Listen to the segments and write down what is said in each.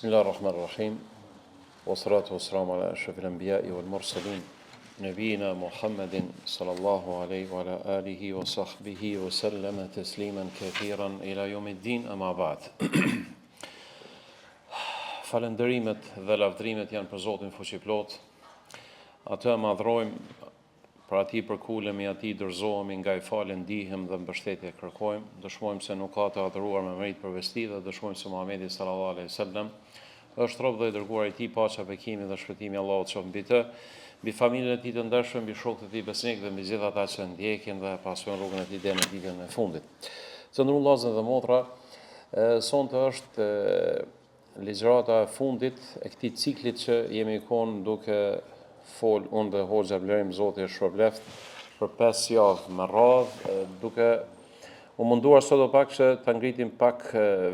بسم الله الرحمن الرحيم والصلاة والسلام على أشرف الأنبياء والمرسلين نبينا محمد صلى الله عليه وعلى آله وصحبه وسلم تسليما كثيرا إلى يوم الدين أما بعد. Falëndërimet dhe lavdrimet janë për Zotin fuqiplot. Atë madhrojmë, për ati përkulemi, ati dorëzohemi, nga I falë ndihem dhe mbështetje kërkojmë. Dëshmojmë se nuk ka të adhuruar me merit për vesti dhe dëshmojmë se Muhamedi sallallahu alaihi wasallam është rob dhe I dërguar I tij, paqja, bekimi dhe shpëtimi I Allahut qoftë mbi të, mbi familjen e tij të ndershëm, mbi shokët e tij besnik dhe mbi gjithë ata që ndjekin dhe pasojnë rrugën e tij deri në ditën e fundit. Të nderuar vëllezër dhe motra, sonte është ligjërata e fundit e këtij ciklit që jemi konë duke fol unë dhe Hoxha Blerim Zoti e shpërbleft për 5 javë me radhë, duke u munduar sot pak që ta ngritim pak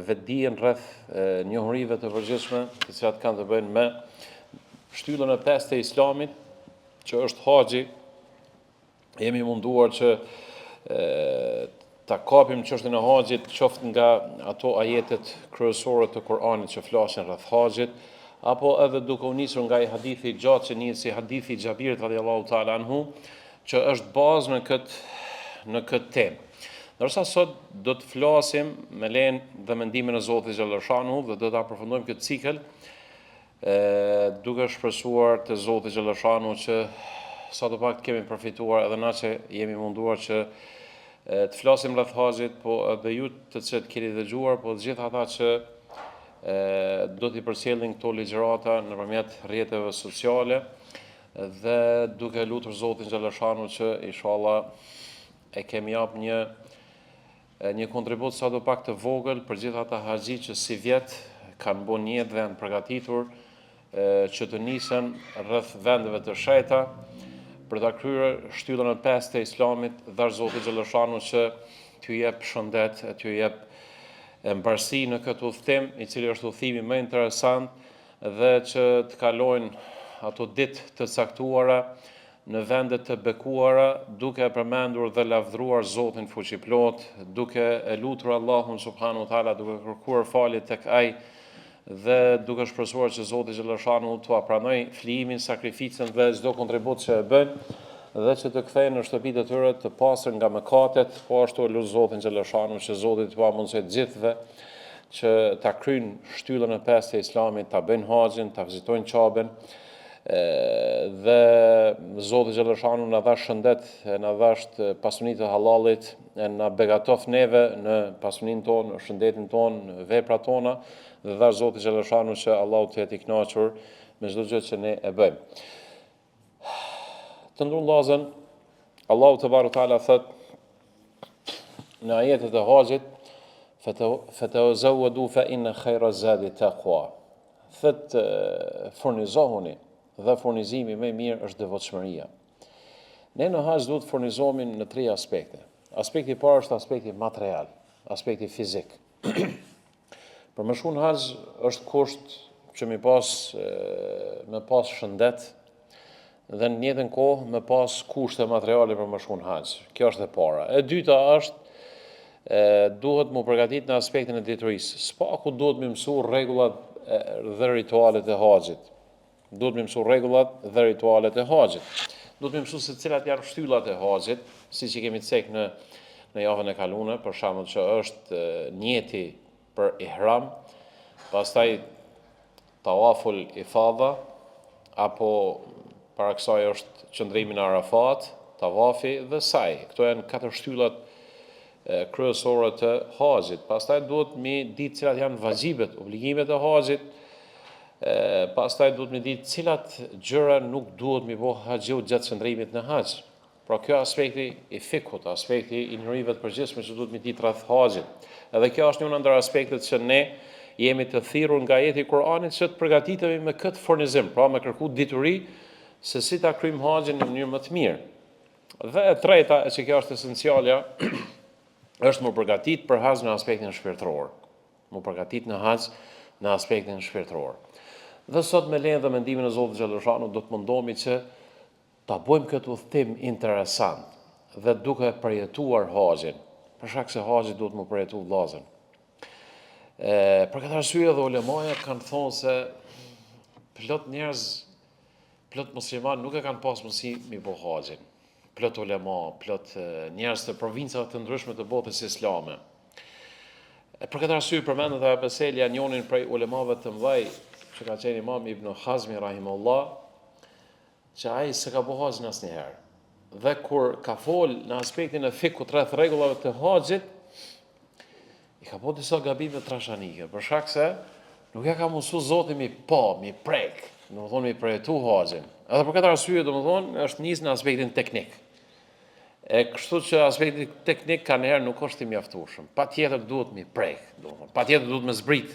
vetdijen rreth njohurive të përgjithshme, të cilat kanë të bëjnë me shtyllën e 5 të Islamit, që është haxhi. Jemi munduar që ta kapim çështjen e haxhit, qoftë nga ato ajetet kryesore të Kuranit që flasin rreth haxhit, apo edhe duke u nisur nga I hadithi gjatë që njihet si hadithi I Xhabirit radhiyallahu ta'ala anhu, që është bazë në këtë temë. Ndërsa sot do të flasim me lejen dhe mendimin e Zotit xhallashanhu dhe do ta përfundojmë këtë cikël duke shpresuar te Zoti xhallashanhu që sa të pak kemi përfituar edhe na që jemi munduar që të flasim rreth haxhit, po edhe ju të cilët keni dëgjuar, po të gjithë ata që do t'i përcjellin këto ligjërata nëpërmjet rrjeteve sociale dhe duke lutur Zotin xhallashanhu që inshallah e kemi jap një kontribut sa do pak të vogël për gjithë ata haxhi që si vjet kanë bën jetë dhe janë përgatitur që të nisen rreth vendeve të shejta për ta kryer shtyllën e 5 të Islamit, dhe Zoti xhallashanhu që t'ju jep shëndet, t'ju jep mbarësi në këtë udhtim, I cili është udhëtimi më interesant, dhe që të kalojnë ato ditë të caktuara në vende të bekuara, duke përmendur dhe lavdruar Zotin fuqiplot, duke e lutur Allahun subhanahu wa taala, duke kërkuar falje tek Ai dhe duke shpresuar që Zoti xhallashanhu t'ua pranoj flijimin, sakrificën dhe çdo kontribut që e bëjnë dhe që të kthehen në shtëpitë e tyre të pastër nga mëkatet, po ashtu lut Zotin xhallashanhu që Zoti t'ua mundsoj të gjithëve që ta kryjnë shtyllën e 5 të Islamit, ta bëjnë haxhin, ta vizitojnë Qaben, dhe Zoti xhallashanhu na dha shëndet, na dhash pasuninë të halallit, na begatof neve në pasuninë tonë, në shëndetin tonë, në veprat tona, dhe dhash Zoti xhallashanhu që Allahu të jetë I kënaqur me çdo gjë që ne e bëjmë. Të nderuar vëllezër, Allahu te barekuta thot në ajetet e haxhit, fatawazawadu fa inna khayra zadi taqwa. Thot furnizohuni, dhe furnizimi më I mirë është devotshmëria. Ne në haxh duhet furnizohemi në 3 aspekte. Aspekti I parë është aspekti material, aspekti fizik. Për më shkon haxh është kusht që me pas shëndet dhe në njëjtën kohë me pas kushte materiale për më shkon haxh. Kjo është e para. E dyta është duhet mu përgatit në aspektin e diturisë. Spaku duhet me mësu rregullat dhe ritualet e haxhit. Duhet me mësu rregullat dhe ritualet e haxhit. Duhet me mësu se cilat janë shtyllat e haxhit, siç I kemi cek në javën e kaluar, për shembull që është niyeti për ihram, pastaj tawaful ifadha, apo para kësaj është qëndrimi në Arafat, tawafi dhe sa'i. Këto janë 4 shtyllat kryesore të haxhit. Pastaj duhet mi ditë cilat janë vajxhibet, obligimet e haxhit. Pastaj duhet mi ditë cilat gjëra nuk duhet mi bëj haxhiu gjatë qëndrimit në haxh. Pra kjo aspekti I fikut, aspekti I njohurive të përgjithshme që duhet mi ditë rreth haxhit. Edhe kjo është një ndër aspektet që ne jemi të thirrur nga ajeti I Kuranit që të përgatitemi me këtë furnizim, pra me kërku dituri se si ta kryjmë haxhin në mënyrë më të mirë. Dhe e treta, që kjo është esencialja, është më përgatit për haxh në aspektin shpirtëror. Më përgatit në haxh në aspektin shpirtëror. Dhe sot me lejen dhe mendimin e Zotit xhallashanhu do të mundohemi që ta bëjmë këtë udhtim interesant dhe duke përjetuar haxhin, për shkak se haxhi duhet më përjetu vëllezër. Për këtë arsye dhe ulemaja kanë thonë se plot njerëz, plot musliman nuk e kanë pas mundësi mi bo haxhin. Plot ulema, plot njerëz të provincave të ndryshme të botës islame. Për këtë arsye përmendet Abu Beseli njonin prej ulemave të mëdhej, që ka qenë Imam Ibn Hazmi rahimahullah, që ai s'ka bo haxhin asnjëherë. Dhe kur ka fol në aspektin e fikut rreth rregullave të haxhit, i ka bo disa gabime trashanike, për shkak se nuk ja ka mundsu Zoti mi prek, domethënë mi përjetu haxhin. Edhe për këtë arsye domethënë është nis në aspektin teknik. Kështu që aspekti teknik kanëherë nuk është i mjaftueshëm. Patjetër duhet mi prek, domethënë. Patjetër duhet me zbrit.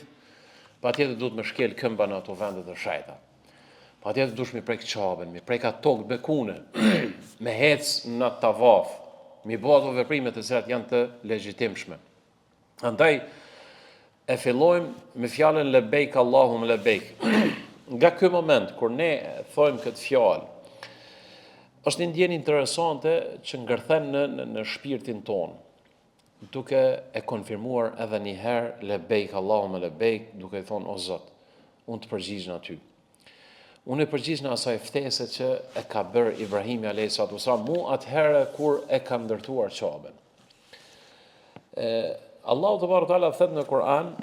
Patjetër duhet me shkel këmba në ato vende të shajta. Patjetër duhet mi prek çaben, mi prek ato tokë bekune, me hec në tavaf, mi bë ato veprime të cilat janë të legjitimshme. Andaj e fillojmë me fjalën lebejk Allahumma lebejk. Nga ky moment kur ne thojmë këtë fjalë, është një ndjenjë interesante që ngërthen në shpirtin tonë, duke e konfirmuar edhe një herë lebejk Allahumma lebejk, duke i thonë o Zot, unë të përgjigj në ty. Unë e përgjigj në asaj ftese që e ka bërë Ibrahimi a.s. mu atëherë kur e ka ndërtuar Ka'ben. Allahu te barekuta thot në Kur'an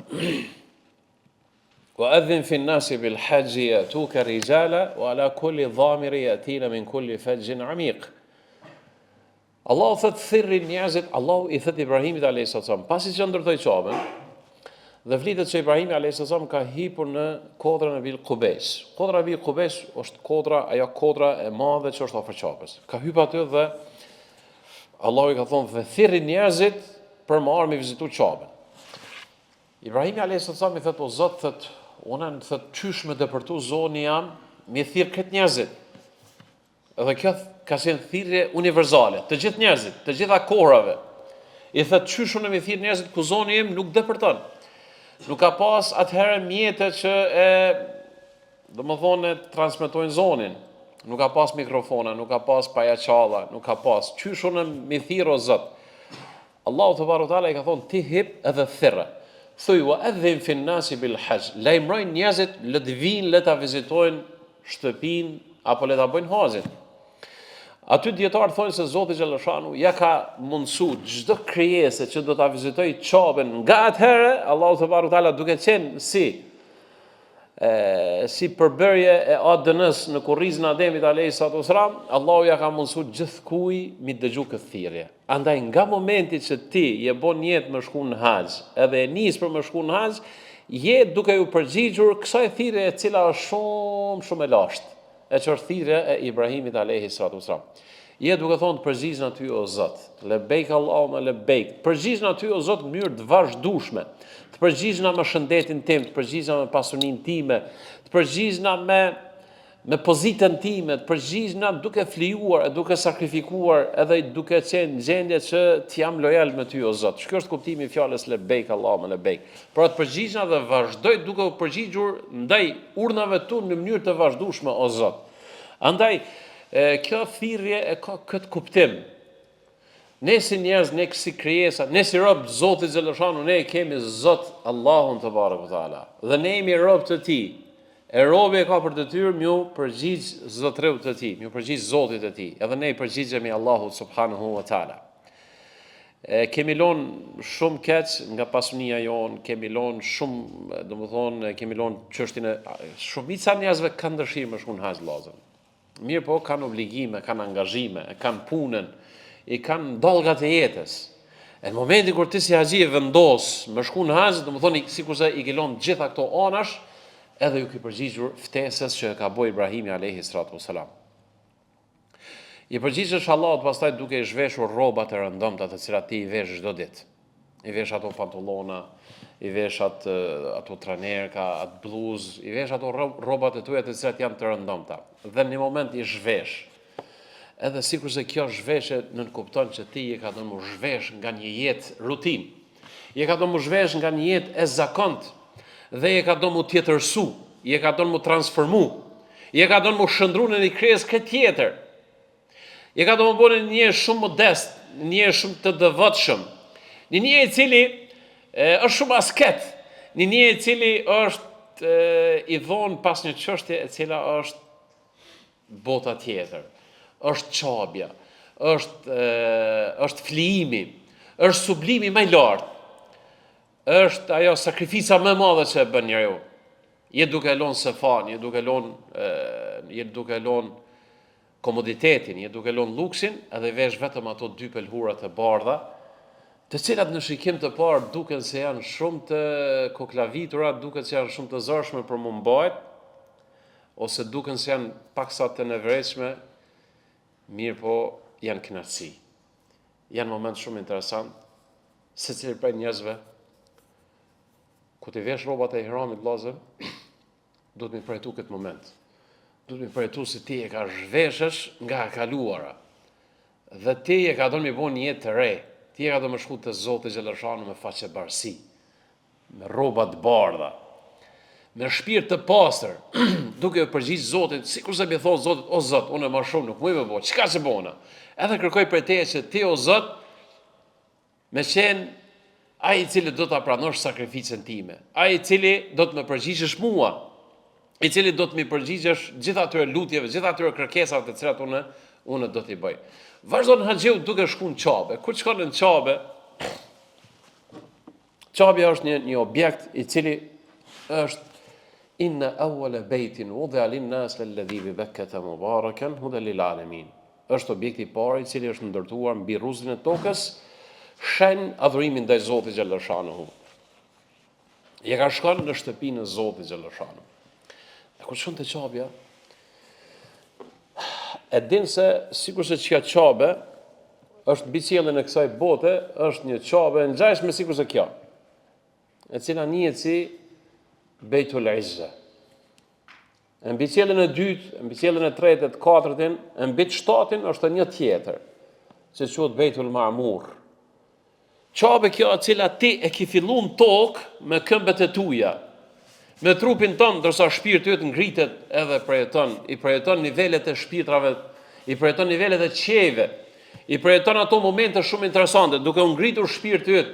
وأذن في الناس بالحج يأتوك رجالا وعلى كل ضامر يأتين من كل فج عميق. Allahu thot thirrin njerëzit, Allahu i thot Ibrahimit a.s. pasi që ndërtoi Ka'ben, dhe flitet që Ibrahimi a.s. ka hipur në kodrën e Bil Qubays. Kodra e Bil Qubays është ajo kodra e madhe që është afër Ka'bes. Ka hyrë aty dhe Allahu i ka thonë dhe thirrin njerëzit për më arë me vizitu Ka'ben. Ibrahimi a.s. i thot o Zot, thot unë në thot qysh me dëpërtu zoni jam, mi thirë këtë njerëzit. Edhe kjo ka qenë thirrje universale, të gjithë njerëzit, të gjitha kohrave. I thot qysh unë mi thirë njerëzit ku zoni im nuk dëpërton. Nuk ka pas atëherë mjete që domethënë transmetojnë zonin. Nuk ka pas mikrofona, nuk ka pas pajaqalla, nuk ka pas. Qysh unë mi thirë o Zot. Allahu te barekuta i ka thonë ti hip edhe thirrë. Thuj wa adhin fi nnasi bil hajj. Lajmërojnë njerëzit le të vinë, le ta vizitojnë shtëpinë apo le ta bëjnë haxhin. Aty dietarë thonë se Zoti xhaleshanu ja ka mundsu çdo krijesë që do ta vizitojë Ka'ben nga atëherë, Allahu te barekuta duke qenë si përbërje e ADN-s në kurrizën e Ademit a.s. Allahu ja ka mundsu gjithkujt mi dëgju këtë thirrje. Andaj nga momenti që ti je bon jetë me shku në haxh, edhe e nis për me shku në haxh, je duke u përgjigjur kësaj thirrje e cila është shumë e lashtë, e që është thirrja e Ibrahimit a.s. Je duke thonë të përgjigj në ty o Zot, lebejk Allahumma lebejk, përgjigj në ty o Zot në mënyrë të vazhdueshme, të përgjigjna me shëndetin tim, të përgjigjna me pasurinë time, të përgjigjna me pozitën time, të përgjigjna duke flijuar, duke sakrifikuar, edhe duke qenë gjendje që të jam lojal me ty o Zot. Kjo është kuptimi i fjalës lebejk Allahumma lebejk. Pra të përgjigjna dhe vazhdoj duke u përgjigjur ndaj urdhnave tu në mënyrë të vazhdueshme o Zot. Andaj kjo thirrje e ka këtë kuptim. Ne si njerëz, ne si krijesa, ne si rob Zotit xhaleshanu, ne kemi Zot Allahun te barekuta. Dhe ne jemi rob të tij. E robi e ka për detyrë m'ju përgjigj Zotreu të tij, m'ju përgjigj Zotit të tij. Edhe ne i përgjigjemi Allahut subhanahu wa taala. Kemi lënë shumë keq nga pasunia jon, kemi lënë shumë, domethënë kemi lënë çështjen e shumica njerëzve kanë dëshirë me shkuën haxh vëllazër. Mirë po kanë obligime, kanë angazhime, kanë punën, i kanë dallgat e jetës. Në momentin kur ti si haxhi vendos me shku në haxh, domethënë sikurse i kelon gjitha këto anash, edhe ju ki përgjigjur ftesës që ka bëu Ibrahimi alayhi salatu wasalam. I përgjigjesh Allahut pastaj duke i zhveshur rrobat e rëndomta të cilat ti i vesh çdo ditë. I vesh ato pantollona, i vesh ato tranerka, atë bluzë, i vesh ato rrobat e tuaja të cilat janë të rëndomta. Dhe në një moment i zhvesh. Edhe sikurse kjo zhveshje nënkupton që ti je ka dhënë mu zhvesh nga një jetë rutinë. Je ka dhënë mu zhvesh nga një jetë e zakontë dhe je ka dhënë mu tjetërsu, je ka dhënë mu transformu, je ka dhënë mu shndru në një krijesë këtë tjetër. Je ka dhënë mu bënë një shumë modest, një shumë të devotshëm, një i cili është shumë asket, një njeri I cili është I dhonë pas një çështje e cila është bota tjetër, është qabja, është flijimi, është sublimi më I lartë, është ajo sakrifica më e madhe që e bën njeriu. Je duke lënë sefan, je duke lënë komoditetin, je duke lënë luksin, edhe vesh vetëm ato 2 pelhurat e bardha, të cilat në shikim të parë duken se janë shumë të koklavitura, duken se janë shumë të zërshme për mu mbajt, ose duken se janë paksa të nevëreshme, mirë po janë kënaqësi. Janë moment shumë interesant, se cilë prej njerëzve, ku ti vesh rrobat e ihramit vëllazër, duhet mi përjetu këtë moment. Duhet mi përjetu se ti e ka zhveshësh nga e kaluara. Dhe ti e ka dhënë mi bo një jetë të re. Ti e ka dhënë më shku të Zoti Xhelashanu me faqe barësi, me rroba të bardha, me shpirt të pastër, duke përgjigj Zotit, sikur se më thon Zotit, o Zot, unë më shumë nuk muj me bo, çka se bona? Edhe kërkoj për te që ti o Zot, me qenë ai I cili do ta pranosh sakrificën time, ai I cili do të më përgjigjesh mua, I cili do të më përgjigjesh gjithë atyre lutjeve, gjithë atyre kërkesave të cilat unë do t'i bëj. Vazhdon haxhiu duke shkuar në Qabe. Kur shkon në Qabe, Qabja është një objekt I cili është inna awwala baytin wudi'a lin-nas alladhi bi Bakkata mubarakan hudan lil-alamin. Është objekti I parë I cili është ndërtuar mbi rruzën e tokës, shen adhurimin ndaj Zotit Xhelashanu. Je ka shkon në shtëpinë e Zotit Xhelashanu. E kur shkon te Qabja, e din se sikur se çka Qabe është mbi qiellin e kësaj bote, është një Qabe e ngjashme sikur se kjo, e cila njihet si Beitul Izza. E mbi qiellin e dytë, e mbi qiellin e tretë, të katërtin, e mbi të shtatin është një tjetër, që quhet Beitul Ma'mur. Qabe kjo e cila ti e ki filluar në tokë me këmbët e tuja, me trupin ton, ndërsa shpirti yt ngritet edhe I përjeton nivelet e shpirtrave, I përjeton nivelet e qejve, I përjeton ato momente shumë interesante, duke u ngritur shpirti yt,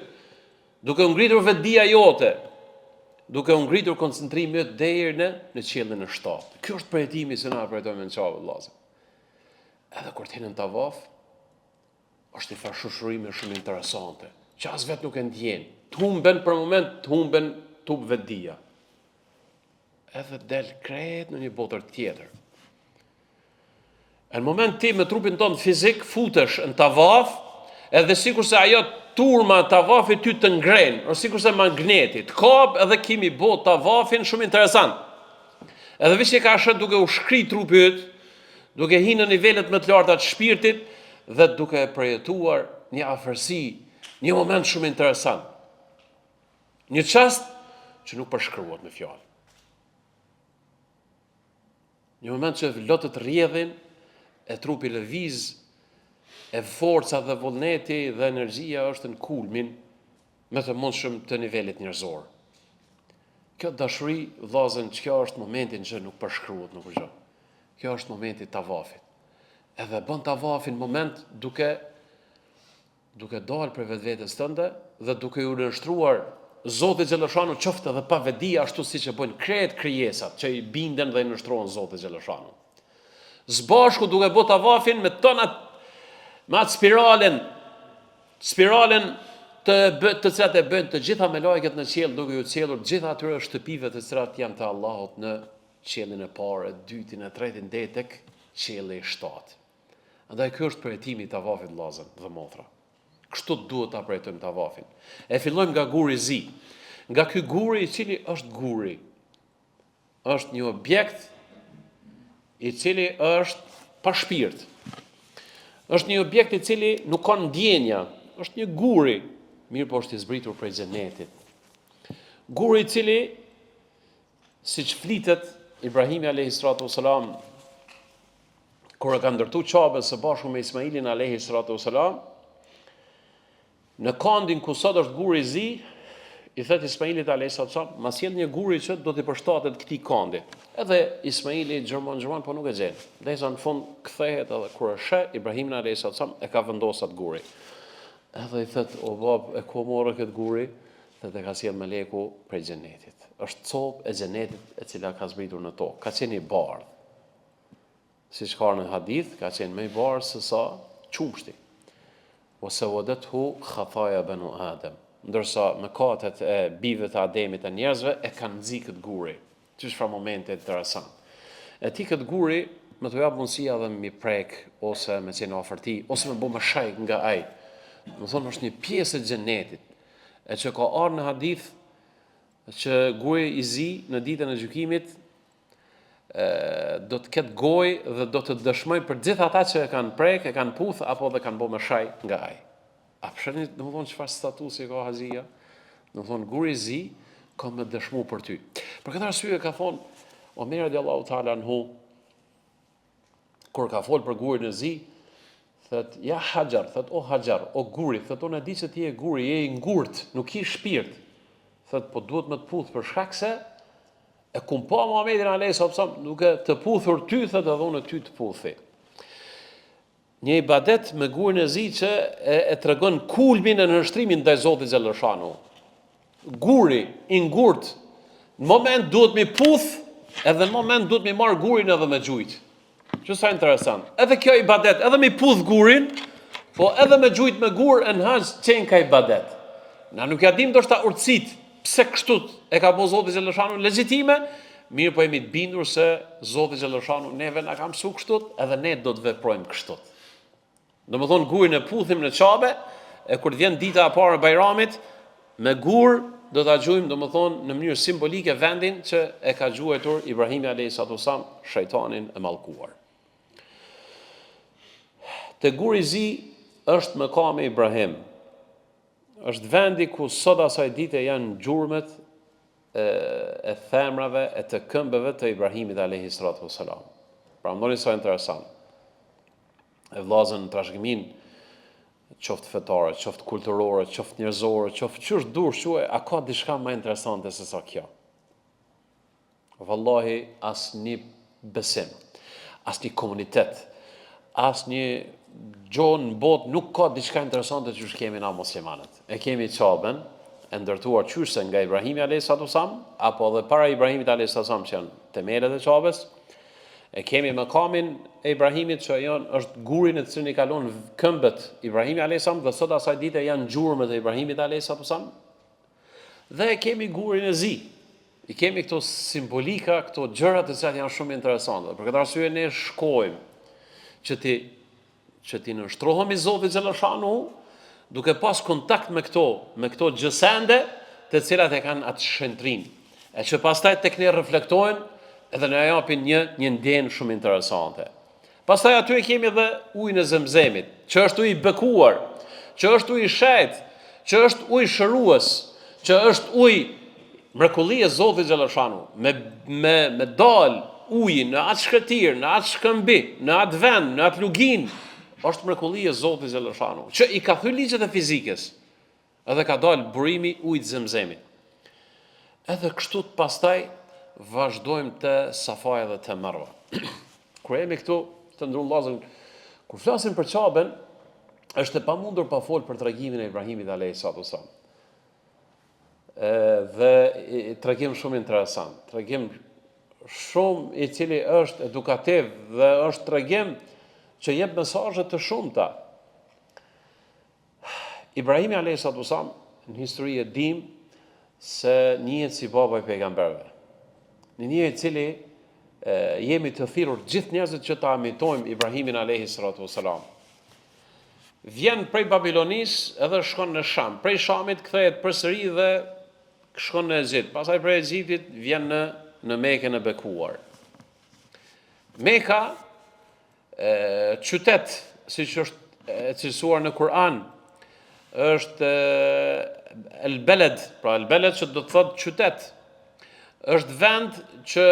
duke u ngritur vetdia jote, duke u ngritur koncentrimi yt deri në qiellin e 7. Ky është përjetimi që na përjetojmë në Qabe vëllazë. Edhe kur të në tavaf, është një farë shoqërimi shumë interesante, që as vetë nuk e ndjen. Të humben për moment, të humben tup vetdia. Edhe del krejt në një botër tjetër. Në moment ti me trupin tonë fizik futesh në tavaf, edhe sikur se ajo turma tavafit ty të ngren, ose sikur se magneti, të kap edhe kimi bo tavafin shumë interesant. Edhe vish e ka shët duke u shkri trupi yt, duke hi në nivelet më të larta të shpirtit dhe duke përjetuar një afërsi, një moment shumë interesant. Një çast që nuk përshkruhet me fjalë. Një moment që lotët rrjedhin, e trupi lëviz, e forca dhe vullneti dhe energjia është në kulmin me të mundshëm të nivelit njerëzor. Kjo dashuri, vëllazën, kjo është momentin që nuk përshkruhet në kurrë. Kjo është momenti I tavafit. Edhe bën tavafin moment duke dalë për vetvetes tënde dhe duke u nënshtruar Zoti Xhelashanu qoftë edhe pa vetdi ashtu siç e bëjnë krejt krijesat që I binden dhe I nështrohen Zotit Xhelashanu. Zbashku duke bë tavafin me tonat me atë spiralen të cilat e bëjnë të gjitha me lajket në qiell duke u cjellur gjitha atyre shtëpive të cilat janë të Allahut në qiellin e parë, dytin e tretin deri tek qielli I 7. Andaj ky është përjetimi I tavafit vëllazën dhe motra. Kështu duhet ta përjetojmë tavafin. E fillojmë nga guri I zi. Nga ky guri I cili është guri. Është një objekt I cili është pa shpirt. Është një objekt I cili nuk ka ndjenja. Është një guri, mirë po është I zbritur prej xhenetit. Guri I cili, siç flitet Ibrahimi alayhis salam, kur e ka ndërtuar Qabën së bashku me Ismailin alayhis salam, në kandin ku sot është guri I zi, I thet Ismailit alayhis salam, ma sjell një guri që do t'i përshtatet këtij kandi. Edhe Ismaili xhermon po nuk e gjen. Derisa në fund kthehet edhe kur e sheh Ibrahimin alayhis salam e ka vendosur atë guri. Edhe I thet, o bab, e ku morë këtë guri? thëtë e ka sjell meleku prej xhenetit. Është copë e xhenetit e cila ka zbritur në tokë. Ka qenë i bardhë. Siç ka në hadith, ka qenë më i bardhë se sa qumshti. Ose wadathu khataya banu Adam. Ndërsa mëkatet e bijve të Ademit e njerëzve e kanë nxit këtë guri. Çish fra momente interesant. E ti këtë guri më të jap mundësia dhe mi prek ose me qenë afër ti ose me bë më shaj nga ai. Do thonë është një pjesë e xhenetit. E që ka ardhur në hadith që guri i zi në ditën e gjykimit do të ketë gojë dhe do të dëshmoj për gjithë ata që e kanë prek, e kanë puth apo dhe kanë bë më shaj nga ai. A përshëni, do të thonë çfarë statusi ka hazia? Do të thonë guri i zi ka më dëshmu për ty. Për këtë arsye ka thonë Omer radiallahu ta'ala anhu, kur ka folë për gurin e zi, thët, ja Hajar, thët, o Hajar, o guri, thët, unë e di që ti e guri, je i ngurt, nuk i shpirt, thët, po duhet më të puth për shkak se, e kum pa Muhamedit alayhis salam, duke të puthur ty, thët, edhe unë ty të puthi. Një ibadet me gurin e zi që e tregon kulmin e nënshtrimin ndaj Zotit xhaleshanu. Guri i ngurt, në moment duhet mi puth, edhe në moment duhet mi marr gurin edhe me gjujt. Që sa interesant. Edhe kjo ibadet, edhe mi puth gurin, po edhe me gjujt me gur e në haqë qenë ka ibadet. Na nuk ja dim ndoshta urtësit, pse kështut e ka bo Zoti xhaleshanu legjitime, mirë po jemi të bindur se Zoti xhaleshanu neve na ka mësuar kështut, edhe ne do të veprojmë kështut. Domethënë gurin e puthim në qabe, e kur vjen dita e parë e Bajramit, me gur do ta gjujmë domethënë në mënyrë simbolike vendin që e ka gjuajtur Ibrahimi alayhis salam shejtanin e mallkuar. Te guri i zi është mëkami Ibrahim. Është vendi ku sot asaj dite janë gjurmët e themrave e të këmbëve të Ibrahimit alayhis salam. Pra ndoni sa interesant. E vllazën trashëgimin qoftë fetare, qoftë kulturore, qoftë njerëzore, qoftë çështë dush quaj, a ka diçka më interesante se sa kjo? Vallahi asnjë besim, asnjë komunitet, asnjë gjë në botë nuk ka diçka interesante që kemi na muslimanët. E kemi Çabën, e ndërtuar qyse nga Ibrahimi alayhis salam, apo edhe para Ibrahimit alayhis salam që janë themelet e Çabës. E kemi mëkamin e Ibrahimit që është gurin e të cilin i kalon këmbët Ibrahimi alayhis salam dhe sot asaj dite janë gjurmët e Ibrahimit alayhis salam. Dhe e kemi gurin e zi. I kemi këto simbolika, këto gjëra të cilat janë shumë interesante. Për këtë arsye ne shkojmë që ti nënshtrohemi Zotit xhaleshanu duke pas kontakt me këto gjësende të cilat e kanë atë shëntrim. E që pastaj tek ne reflektojnë edhe në japin një ndjenjë shumë interesante. Pastaj aty e kemi edhe ujin e Zemzemit, që është ujë i bekuar, që është ujë i shet, që është ujë shërues, që është ujë mrekulli e Zotit xhaleshanu, me dal uji në atë shkretir, në atë shkëmbi, në atë vend, në atë lugin, është mrekulli e Zotit xhaleshanu, që i ka thyer ligjet e fizikës, edhe ka dal burimi ujit Zemzemit. Edhe kështu pastaj vazhdojmë të Safaja dhe të Marwa. Kur jemi këtu, të ndruar vllazën, kur flasim për Çabën, është e pamundur pa fol për tregimin e Ibrahimit alayhis salam. Dhe tregim shumë interesant, tregim shumë i cili është edukativ dhe është tregim që jep mesazhe të shumta. Ibrahimi alayhis salam në histori e dim se njihet si baba i pejgamberëve. Në një i cili jemi të thirrur gjithë njerëzit që ta imitojmë Ibrahimin alayhis salam. Vjen prej Babilonisë edhe shkon në Sham. Prej Shamit kthehet përsëri dhe shkon në Egjipt. Pastaj prej Egjiptit vjen në Mekën e bekuar. Meka, qytet, siç është e cilësuar në Kur'an, është el-Beled, pra el-Beled që do të thotë qytet. Është vend që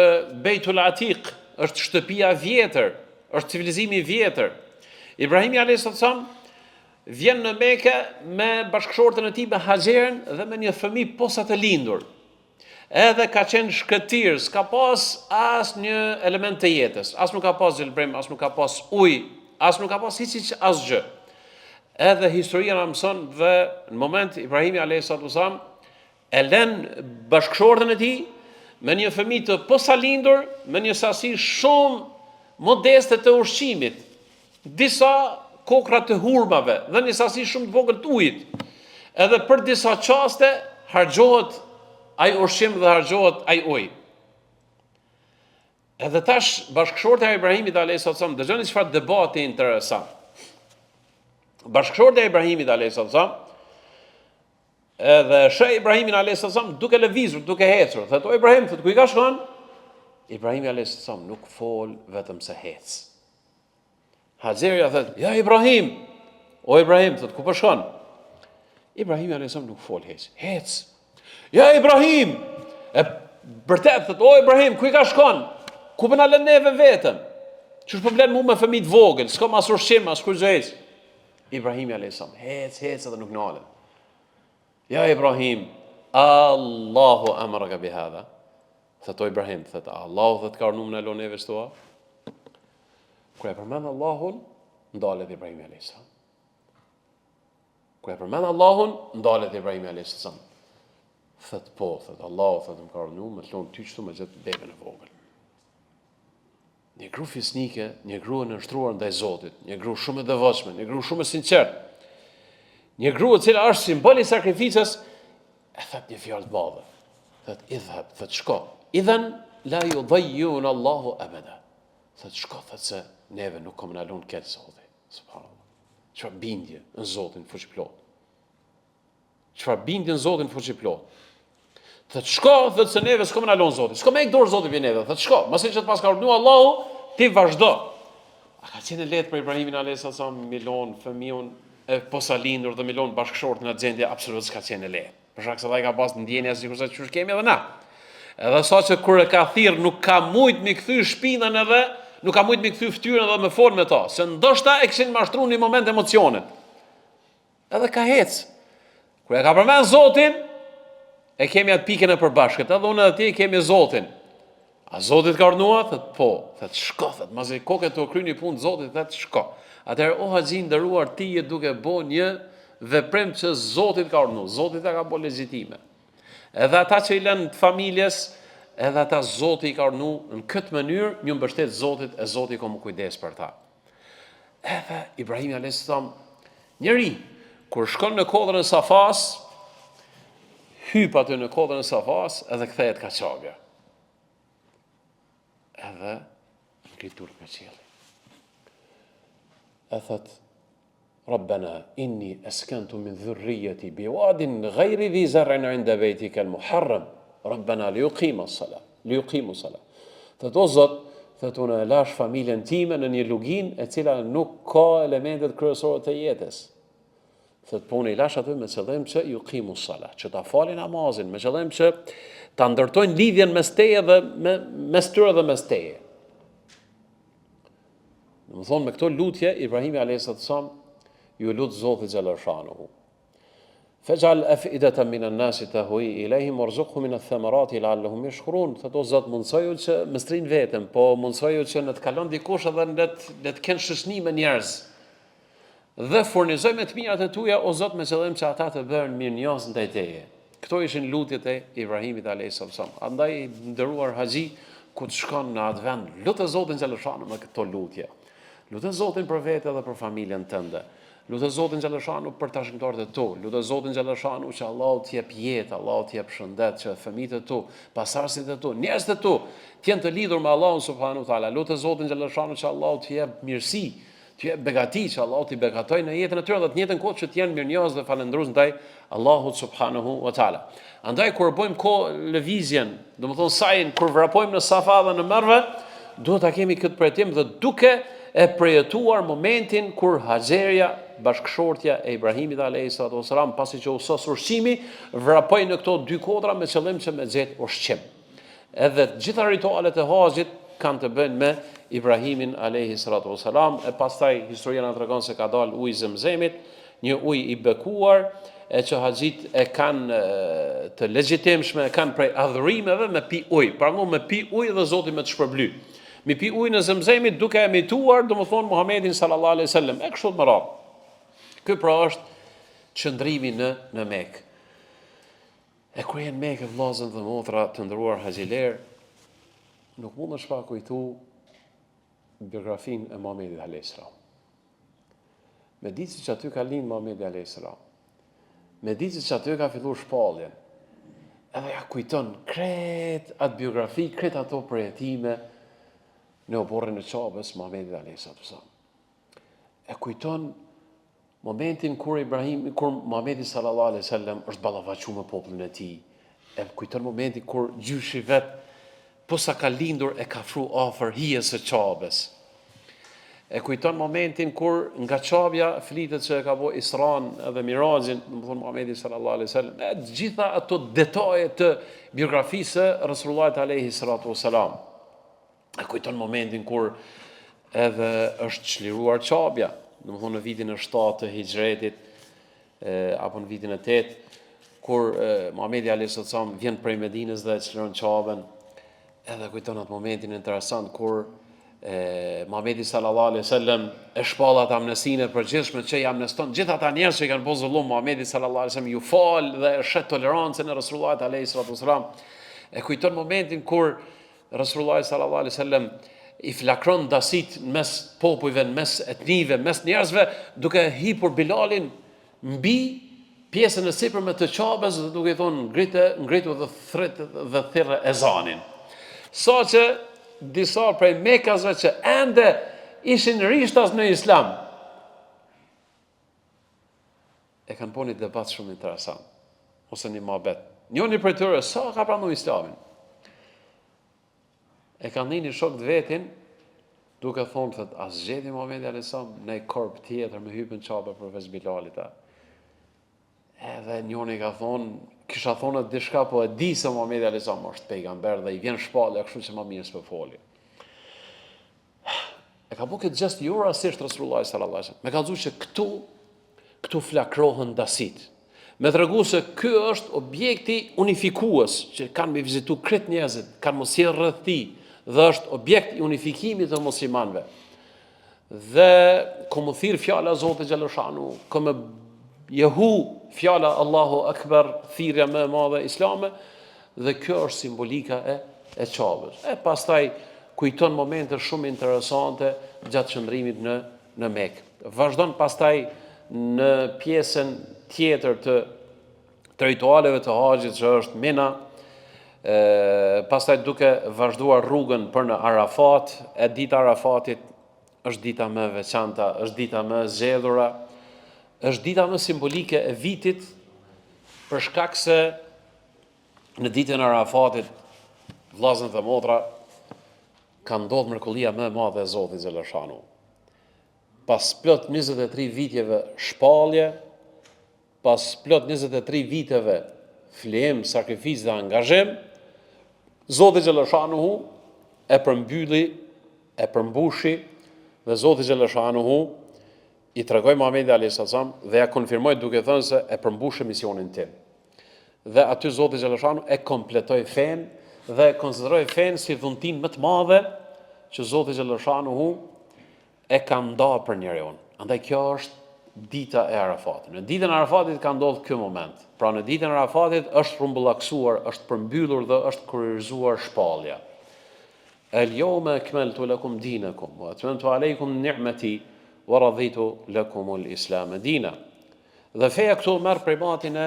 Bejtul Atiq, është shtëpia vjetër, është civilizimi vjetër. Ibrahimi alayhis salam vjen në Mekë me bashkëshortën e tij me Haxherën dhe me një fëmijë posa të lindur. Edhe ka qenë shkëtir, s'ka pas asnjë element të jetës, as nuk ka pas gjelbrim, as nuk ka pas ujë, as nuk ka pas hiç asgjë. Edhe historia na mëson dhe në moment Ibrahimi alayhis salam e lën bashkëshortën e tij me një fëmijë të posalindur, me një sasi shumë modeste të ushqimit, disa kokra të hurmave dhe një sasi shumë të vogël të ujit. Edhe për disa çaste harxhohet ai ushqim dhe harxhohet ai ujë. Edhe tash bashkëshortja e Ibrahimit alayhis salam, dëgjoni çfarë debati interesant. Bashkëshortja e Ibrahimit alayhis salam, edhe sheh Ibrahimin alayhis salam duke lëvizur, duke ecur. Thotë o Ibrahim, thotë ku i ka shkon? Ibrahimi alayhis salam nuk fol vetëm se hec. Haxheria thotë, ja Ibrahim, o Ibrahim, thotë ku po shkon? Ibrahimi alayhis salam nuk fol hec. Hec. Ja Ibrahim, e vërtet thotë o Ibrahim, ku i ka shkon? Ku po na lën neve vetëm? Ç'është problem mu me fëmijë të vogël, s'ka as ushqim, as kurrëz. Ibrahimi alayhis salam, hec edhe nuk nalen. Ja Ibrahim, Allahu amaraka bi hadha. Thotë Ibrahim, thotë Allahu thotë ka urdhëruar në lënë neve këto. Kur e përmend Allahun, ndalet Ibrahimi alayhis salam. Kur e përmend Allahun, ndalet Ibrahimi alayhis salam. Thotë po, thotë Allahu thotë më ka urdhëruar me lënë ty çtu me gjatë bebën e vogël. Një gru fisnike, një gru e nështruar ndaj Zotit, një gru shumë e devotshme, një gru shumë e sinqert, një gru e cila është simbol i sakrificës, e thët një fjalë të madhe. Thët idhhab, thët shko. Idhen la yudhayyun Allahu abada. Thët shko, thët se neve nuk kom na lënë këtë Zoti. Subhanallah. Çfarë bindje në Zotin fuqiplot. Çfarë bindje në Zotin fuqiplot. Thët shko, thët se neve s'kom na lënë Zoti. S'ko me ikë dorë Zoti vjen neve. Thët shko, masi që të pas ka urdhëruar Allahu, ti vazhdo. A ka qenë lehtë për Ibrahimin alayhis salam milon fëmijën e posalindur dhe milon bashkëshortën në gjendje absolutisht s'ka qenë lehtë. Për shkak se ai ka pas ndjenja sikurse çu kemi edhe na. Edhe saqë kur e ka thirr nuk ka mujt mi kthy shpinën edhe nuk ka mujt mi kthy fytyrën edhe me fol me ta, se ndoshta e kishin mashtruar në një moment emocionet. Edhe ka hec. Kur e ka përmend Zotin, e kemi atë pikën e përbashkët, edhe unë edhe ti kemi Zotin. A Zotit ka urdhëruar? Thët po, thët shko, thët, masi kokët të kryeni punë Zotit, thët shko. Atëherë o haxhi nderuar, ti je duke bën një veprim që Zoti ka urdhëruar, Zoti ta ka bërë legjitime. Edhe ata që i lënë të familjes, edhe ata Zoti i ka urdhëruar në këtë mënyrë, një mbështet Zotit e Zoti ka më kujdes për ta. Edhe Ibrahim alayhis salam, njëri kur shkon në kodrën e Safas, hyp aty në kodrën e Safas edhe kthehet ka çagë. Edhe ngritur nga qielli. E thot Rabbana inni askantu min dhurriyyati biwadin ghayri dhi zar'in 'inda baytika al-muharram Rabbana liyuqimu as-salah. Thot o Zot, thot unë e lash familjen time në një luginë e cila nuk ka elementet kryesore të jetës. Thot po unë i lash aty me qëllim që yuqimu as-salah, që ta falin namazin, me qëllim që ta ndërtojnë lidhjen mes teje dhe mes tyre dhe mes teje. Më thonë me këto lutje Ibrahimi alayhis salam ju lut Zotit xhallahu shanuhu. Faj'al af'idatan min an-nasi tahwi ilayhim warzuqhum min ath-thamarati la'allahum yashkurun. Thotë o Zot, mundsoju që më strin veten, po mundsoju që në të kalon dikush edhe le të kenë shoqëni me njerëz. Dhe furnizoj me të mirat e tuaja o Zot me qëllim që ata të bëhen mirënjohës ndaj teje. Këto ishin lutjet e Ibrahimit alayhis salam. Andaj nderuar haxhi, ku të shkon në atë vend, lutë Zotin xhallahu shanuhu me këto lutje. Lutë Zotin për vete dhe për familjen tënde. Lutë Zotin xhallahu shanuhu për tashmëtarët e tu. Lutë Zotin xhallahu shanuhu që Allahu të jep jetë, Allahu të jep shëndet, që fëmijët e tu, pasardhësit e tu, njerëzit e tu të jenë të lidhur me Allahun subhanahu wa taala. Lutë Zotin xhallahu shanuhu që Allahu të jep mirësi, të jep begati, që Allahu t'i begatojë në jetën e tyre dhe të njëjtën kohë që të jenë mirënjohës dhe falendërues ndaj Allahut subhanahu wa taala. Andaj kur bëjmë lëvizjen, domethënë sajin kur vrapojmë në Safa dhe në Marve, duhet ta kemi këtë prioritet dhe duke e përjetuar momentin kur Haxheria, bashkëshortja e Ibrahimit alayhis salam, pasi që u sos ushqimi, vrapoi në këto dy kodra me qëllim që me gjet ushqim. Edhe të gjitha ritualet e haxhit kanë të bëjnë me Ibrahimin alayhis salam, e pastaj historia na tregon se ka dalë uji i Zemzemit, një ujë i bekuar, e që haxhit e kanë të legjitimshme, kanë prej adhurimeve me pi ujë. Pra ngu me pi ujë dhe Zoti me të shpërbly. Me pi ujë në Zemzemit duke emituar, domethënë Muhamedit sallallahu alaihi wasallam. E kështu më radh. Ky pra është qëndrimi në Mekë. E kur jenë Mekë vllazën dhe motra të nderuar haxhiler, nuk mund të shpa kujtu biografinë e Muhamedit alayhis salam. Me ditë që aty ka lind Muhamedi alayhis salam. Me ditë që aty ka filluar shpalljen. Edhe ja kujton kret atë biografi, kret ato përjetime në oborrin e Qabës Muhamedit alayhis salam. E kujton momentin kur Muhamedi sallallahu alaihi wasallam është ballavaçuar me popullin e tij. E kujton momentin kur gjyshi vet posa ka lindur e ka fru afër hijes së Qabës. E kujton momentin kur nga Qabja flitet që e ka bo Isran edhe Mirajin, në më thonë Muhamedi sallallahu alaihi wasallam, e gjitha ato detaje të biografisë së Rasulullah alaihi salatu wasalam. E kujton momentin kur edhe është çliruar Qabja, në më thonë në vitin e 7 të Hijretit, apo në vitin e 8, kur Muhamedi alaihi salatu wasalam vjen prej Medinës dhe e çliron Qabën. Edhe kujton atë momentin interesant kur Muhamedi sallallahu alaihi wasallam e shpall atë amnestinë e përgjithshme që i amneston gjithë ata njerëz që kanë bërë zullum. Muhamedi sallallahu alaihi wasallam ju fal dhe shet tolerancën e Rasulullah alaihi wasallam. E kujton momentin kur Rasulullah sallallahu alaihi wasallam i flakron dasit mes popujve, mes etnive, mes njerëzve, duke hipur Bilalin mbi pjesën e sipërme të Qabës, duke i thonë ngritu dhe thirrë ezanin. Sa që disa prej Mekasve që ende ishin rishtas në Islam, e kanë po një debat shumë interesant, ose një mohabet. Njëri prej tyre sa ka pranuar Islamin. E kanë një shok të vetin, duke thonë, thët, as zgjedi Muhamedi alayhis salam në korp tjetër me hypën Qabë përveç Bilalit. Edhe njëri ka thonë, kisha thonë diçka, po e di se Muhamedi alayhis salam është pejgamber dhe i vjen shpallja, kështu që më mirë s'po foli. E ka bëu këtë gjest jo rastisht Rasulullah sallallahu alaihi wasallam. Me ka thënë që këtu flakrohen dasit. Me tregu se ky është objekti unifikues që kanë me vizitu krejt njerëzit, kanë mos sjell rreth tij dhe është objekt i unifikimit të muslimanëve. Dhe ku më thirr fjala e Zotit xhaleshanu, ku më jehu fjala Allahu Akbar, thirrja më e madhe islame, dhe kjo është simbolika e Qabës. E pastaj kujton momente shumë interesante gjatë qëndrimit në Mekë. Vazhdon pastaj në pjesën tjetër të ritualeve të haxhit që është Mina, pastaj duke vazhduar rrugën për në Arafat, e dita Arafatit është dita më e veçanta, është dita më e zgjedhura, është dita më simbolike e vitit, për shkak se në ditën e Arafatit, vllazën dhe motra, ka ndodhur mrekullia më e madhe e Zotit xhaleshanu. Pas plot 23 viteve shpallje, pas plot 23 viteve flim, sakrificë dhe angazhim, Zoti xhaleshanu e përmbylli, e përmbushi dhe Zoti xhaleshanu i tregoi Muhamedi alayhis salam dhe ja konfirmoi duke thënë se e përmbushë misionin tim. Dhe aty Zoti xhaleshanu e kompletoi fen dhe e konsideroi fen si dhuntin më të madhe që Zoti xhaleshanu e ka ndarë për njeriu. Andaj kjo është dita e Arafatit. Në ditën e Arafatit ka ndodhur ky moment. Pra në ditën e Arafatit është rrumbullaksuar, është përmbyllur dhe është kryerëzuar shpallja. El-yawma akmaltu lakum dinakum wa atmamtu alaykum ni'mati wa raditu lakum al-islam dina. Dhe feja këtu merr primatin e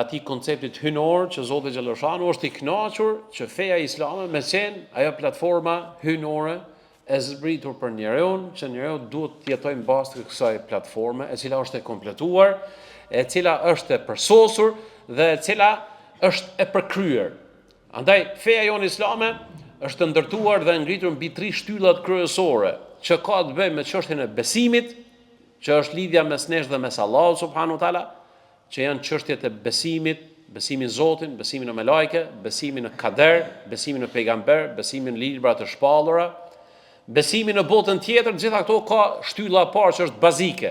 atij konceptit hynor që Zoti xhaleshanu është i kënaqur që feja islame me qenë ajo platforma hynore e zbritur për njeriu, që njeriu duhet të jetojë mbas të kësaj platforme, e cila është e kompletuar, e cila është e përsosur dhe e cila është e përkryer. Andaj feja jonë islame është ndërtuar dhe ngritur mbi 3 shtyllat kryesore, që ka të bëjë me çështjen e besimit, që është lidhja mes nesh dhe mes Allahut subhanahu wa taala, që janë çështjet e besimit, besimin në Zotin, besimin në melajke, besimin në kader, besimin në pejgamber, besimin në libra të shpallura, besimin në botën tjetër, gjitha këto ka shtylla e parë që është bazike.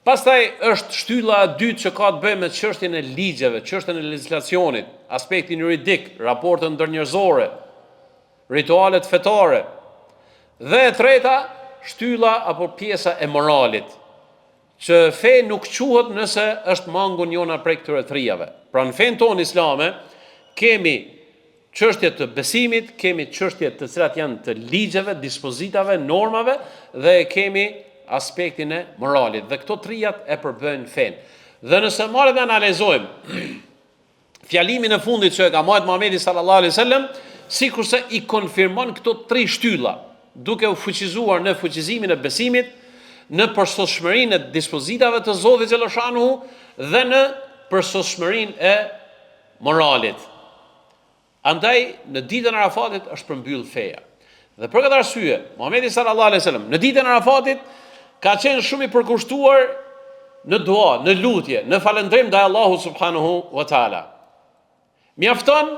Pastaj është shtylla e dytë që ka të bëjë me çështjen e ligjeve, çështjen e legjislacionit, aspektin juridik, raportet ndërnjerëzore, ritualet fetare. Dhe e treta, shtylla apo pjesa e moralit, që fe nuk quhet nëse është mangu njona prej këtyre trijave. Pra në fen tonë islame kemi çështje të besimit, kemi çështje të cilat janë të ligjeve, dispozitave, normave dhe kemi aspektin e moralit. Dhe këto trijat e përbëjnë fen. Dhe nëse marrë dhe analizojmë fjalimin e fundit që e ka marrë Muhamedi sallallahu alaihi wasallam, sikurse i konfirmon këto tri shtylla, duke u fuqizuar në fuqizimin e besimit, në përsosshmërinë e dispozitave të Zotit xhallashanuhu dhe në përsosshmërinë e moralit. Andaj në ditën e Arafatit është përmbyll feja. Dhe për këtë arsye, Muhamedi sallallahu alaihi wasallam në ditën e Arafatit ka qenë shumë i përkushtuar në dua, në lutje, në falëndrim ndaj Allahut subhanahu wa taala. Mjafton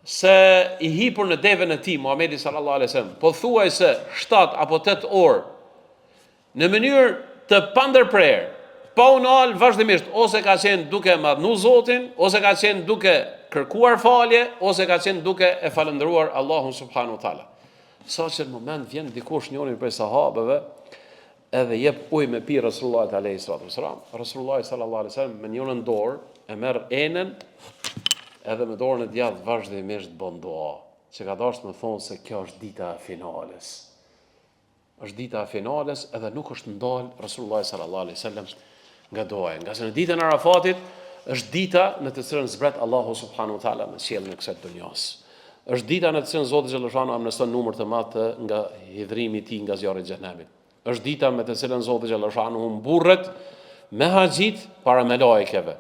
se i hipur në devën e tij Muhamedi sallallahu alaihi wasallam, pothuajse 7 apo 8 orë në mënyrë të pandërprer, pa u nal vazhdimisht, ose ka qenë duke madhnu Zotin, ose ka qenë duke kërkuar falje, ose ka qenë duke e falendëruar Allahun subhanahu wa taala. Sa që në moment vjen dikush njërin prej sahabeve, edhe jep ujë me pi Rasulullah alayhi salatu wasalam. Rasulullah sallallahu alaihi wasallam me njërin dorë e merr enën, edhe me dorën e djathtë vazhdimisht bën dua, që ka dashur të thonë se kjo është dita e finales. Është dita e finales edhe nuk është ndal Rasulullah sallallahu alaihi wasallam nga doja. Nga se në ditën e Arafatit është dita në të cilën zbret Allahu subhanahu wa taala në qiellin e kësaj dunjas. Është dita në të cilën Zoti xhallashanuhu amneston numër të madh nga hidhrimi i tij nga zjarri i xhenemit. Është dita me të cilën Zoti xhallashanuhu mburret me haxhit para melajkeve.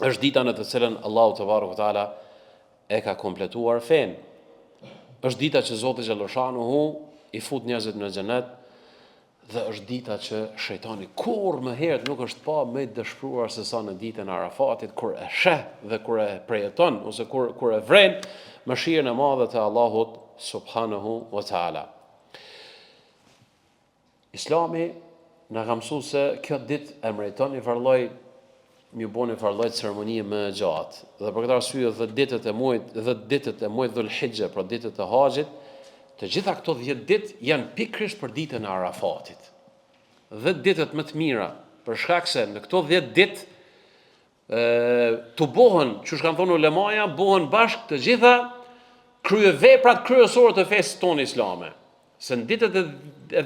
Është dita në të cilën Allahu te barekuhu teala e ka kompletuar fen. Është dita që Zoti xhallashanuhu i fut njerëzit në xhenet dhe është dita që shejtani kur më herët nuk është pa më dëshpëruar se sa në ditën e Arafatit, kur e sheh dhe kur e prejeton ose kur e vren mëshirën e madhe të Allahut subhanahu wa taala. Islami na ka mësuar se kjo ditë e meriton një farlloj më bën një farlloj ceremonie më gjatë. Dhe për këtë arsye 10 ditët e muajit Dhul-Hijja, pra ditët e Haxhit, të gjitha këto 10 ditë janë pikërisht për ditën e Arafatit. 10 ditët më të mira, për shkak se në këto 10 ditë të bëhen, që kanë thonë ulemaja, bëhen bashkë të gjitha kryeveprat kryesore të fesë tonë islame. Se në ditët e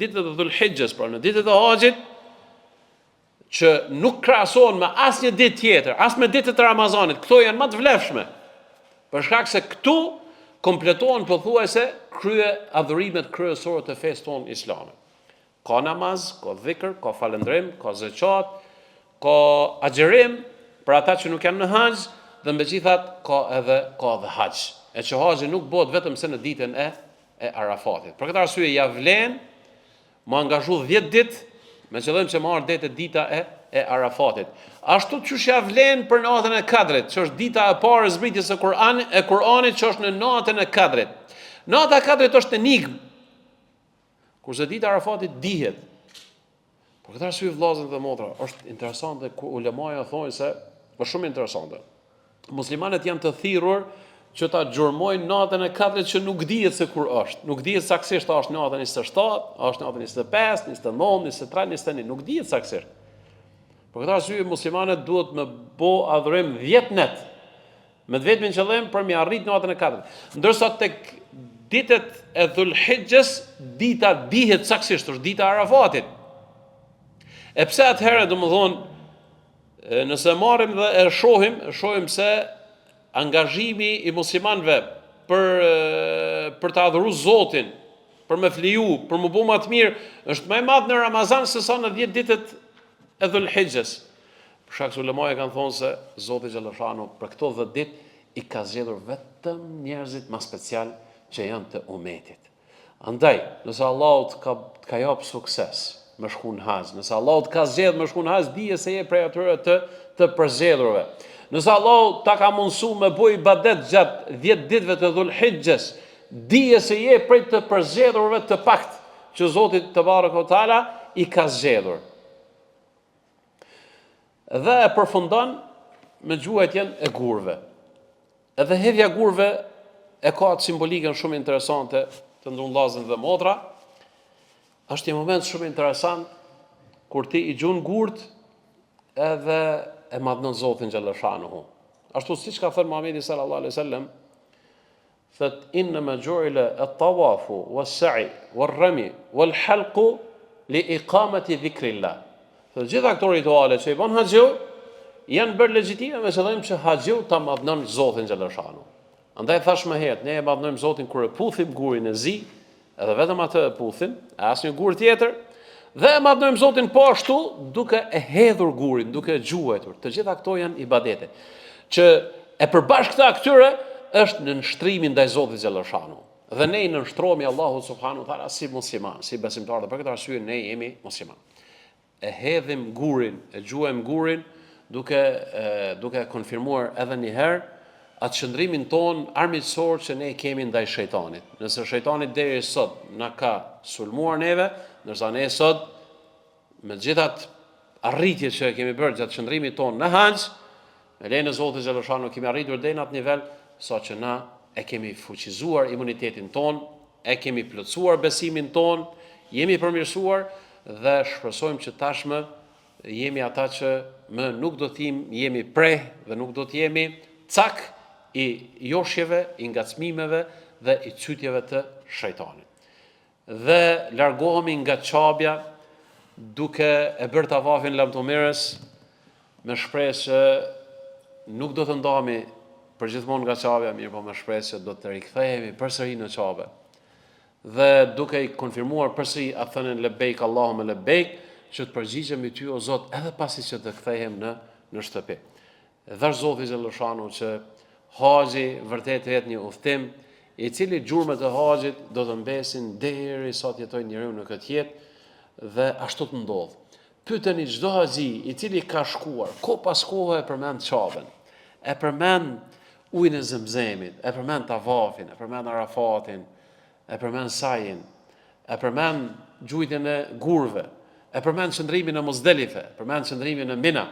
Dhul-Hijjes, pra në ditët e Haxhit, që nuk krahasohen me asnjë ditë tjetër, as me ditët e Ramazanit, këto janë më të vlefshme. Për shkak se këtu kompletohen pothuajse krye adhurimet kryesore të fesë tonë islame. Ka namaz, ka dhikr, ka falëndrim, ka zeqat, ka agjerim për ata që nuk janë në haxh, dhe megjithatë ka edhe haxh. E që haxhi nuk bëhet vetëm se në ditën e Arafatit. Për këtë arsye ja vlen më angazhu 10 ditë me qëllim që marrë dete dita e Arafatit. Ashtu që ja vlen për natën e Kadrit, që është dita e parë e zbritjes së Kur'anit, që është në natën e Kadrit. Nata e Kadrit është enigmë, kurse dita e Arafatit dihet. Për këtë arsye vëllezër dhe motra, është interesante ku ulemaja thonë se është shumë interesante. Muslimanët janë të thirrur që ta gjurmojnë natën e Kadrit që nuk dihet se kur është. Nuk dihet saktësisht a është nata 27, a është nata 25, 29, 23, 21, nuk dihet saktësisht. Për këtë arsye muslimanët duhet me bë adhurim 10 net, me vetmin qëllim për me arrit natën e Kadrit. Ndërsa tek ditët e Dhul-Hijjes dita dihet saktësisht, është dita e Arafatit. E pse atëherë domethënë nëse marrim dhe e shohim se angazhimi i muslimanëve për të adhuruar Zotin, për me fliju, për më bëu më të mirë, është më i madh në Ramazan se sa në 10 ditët e Dhul-Hijjes. Për shkak se ulemaja kanë thonë se Zoti xhallashanuhu për këto 10 ditë i ka zgjedhur vetëm njerëzit më special që janë të umetit. Andaj, nëse Allahu të ka jap sukses me shku në haxh, nëse Allahu të ka zgjedhur me shku në haxh, dije se je prej atyre të përzgjedhurve. Nëse Allahu ta ka mundsuar me bëj ibadet gjatë 10 ditëve të Dhul-Hijjes, dije se je prej të përzgjedhurve të pakt që Zoti te barekuhu teala i ka zgjedhur. Dhe e përfundon me gjuajtjen e gurve. Edhe hedhja gurve e ka atë simbolikën shumë interesante të ndonjëllazën dhe motra. Është një moment shumë interesant kur ti i gjun gurt edhe e madhnon Zotin xhallashanuhu. Ashtu siç ka thënë Muhamedi sallallahu alaihi wasallam, thot inma ju'ila at-tawafu was-sa'i war-rami wal-halqu li iqamati dhikrillah. Thot gjitha këto rituale që i bën haxhiu janë bërë legjitime me qëllim që haxhiu ta madhnon Zotin xhallashanuhu. Andaj thash më herët, ne e madhnojmë Zotin kur e puthim gurin e zi, edhe vetëm atë e puthim, asnjë gur tjetër, dhe e madhnojmë Zotin po ashtu duke e hedhur gurin, duke e gjuajtur. Të gjitha këto janë ibadete. Që e përbashkëta këtyre është në nështrimin ndaj Zotit xhallashanuhu. Dhe ne i nënshtrohemi Allahut subhanahu wa taala si musliman, si besimtar, dhe për këtë arsye ne jemi musliman. E hedhim gurin, e gjuajmë gurin duke konfirmuar edhe një herë atë qëndrimin ton armiqësor që ne kemi ndaj shejtanit. Nëse shejtani deri sot na ka sulmuar neve, ndërsa ne sot me gjithat arritjet që kemi bërë gjatë qëndrimit ton në haxh, me lejen e Zotit xhallashanuhu kemi arritur deri në atë nivel sa që na e kemi fuqizuar imunitetin ton, e kemi plotësuar besimin ton, jemi përmirësuar dhe shpresojmë që tashmë jemi ata që më nuk do t'jemi jemi preh dhe nuk do t'jemi cak i joshjeve, i ngacmimeve dhe i çytjeve të shejtanit. Dhe largohemi nga çabja duke e bërë tavafin lamtomirës me shpresë që nuk do të ndahemi përgjithmonë nga çabja, mirë po me shpresë që do të rikthehemi përsëri në çabe. Dhe duke i konfirmuar përsëri atë thënien lebejk Allahumma lebejk, që të përgjigjemi ty o Zot edhe pasi që të kthehem në shtëpi. Dhash Zoti xhallashanuhu që haxhi vërtet jetë një udhtim i cili gjurmët e haxhit do të mbesin deri sa të jetojë njeriu në këtë jetë dhe ashtu të ndodh. Pyeteni çdo haxhi i cili ka shkuar, ko pas kohë e përmend çabën, e përmend ujin e Zemzemit, e përmend tavafin, e përmend Arafatin, e përmend sajin, e përmend gjujtjen e gurve, e përmend qëndrimin në Muzdelife, e përmend qëndrimin në Mina,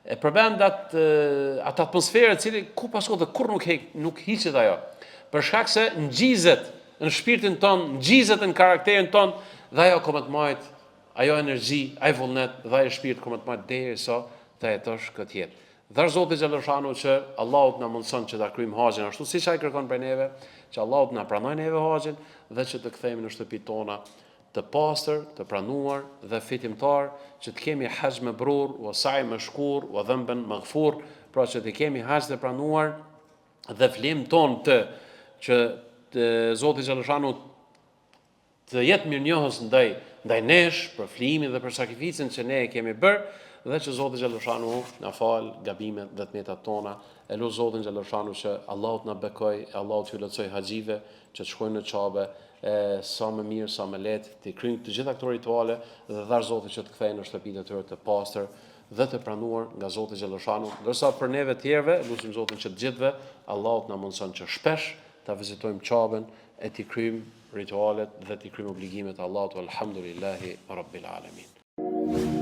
e përmend atë atmosferë e cili ku pas kohë dhe kur nuk hiqet ajo, për shkak se ngjizet në shpirtin ton, ngjizet në karakterin ton dhe ajo komet majt, ajo energji, ai vullnet dhe ai shpirt komet majt derisa të jetosh këtë jetë. Dhash Zoti xhallashanuhu që Allahut na mundson që ta kryejmë haxhin ashtu siç ai kërkon prej neve, që Allahut na pranojë neve haxhin dhe që të kthehemi në shtëpitë tona të pastër, të pranuar dhe fitimtar, që të kemi haxh mabrur, wa sa'i mashkur, wa dhanban maghfur, pra që të kemi haxh të pranuar dhe flim ton që Zoti xhallashanuhu të jetë mirënjohës ndaj nesh për flimin dhe për sakrificën që ne e kemi bërë, dhe që Zoti xhallashanuhu na fal gabimet dhe tmetat tona. E lut Zotin xhallashanuhu që Allahut na bekoj, Allahut ju lehtësoj haxhive që të shkojnë në çabe sa më mirë, sa më lehtë, të kryejnë të gjitha këto rituale dhe dhash Zotit që të kthehen në shtëpitë e tyre të pastër dhe të pranuar nga Zoti xhallashanuhu. Ndërsa për neve të tjerëve, lutim Zotin që të gjithëve Allahut na mundson që shpesh ta vizitojmë çaben e të kryejmë ritualet dhe të kryejmë obligimet e Allahut. Alhamdulillahi rabbil alamin.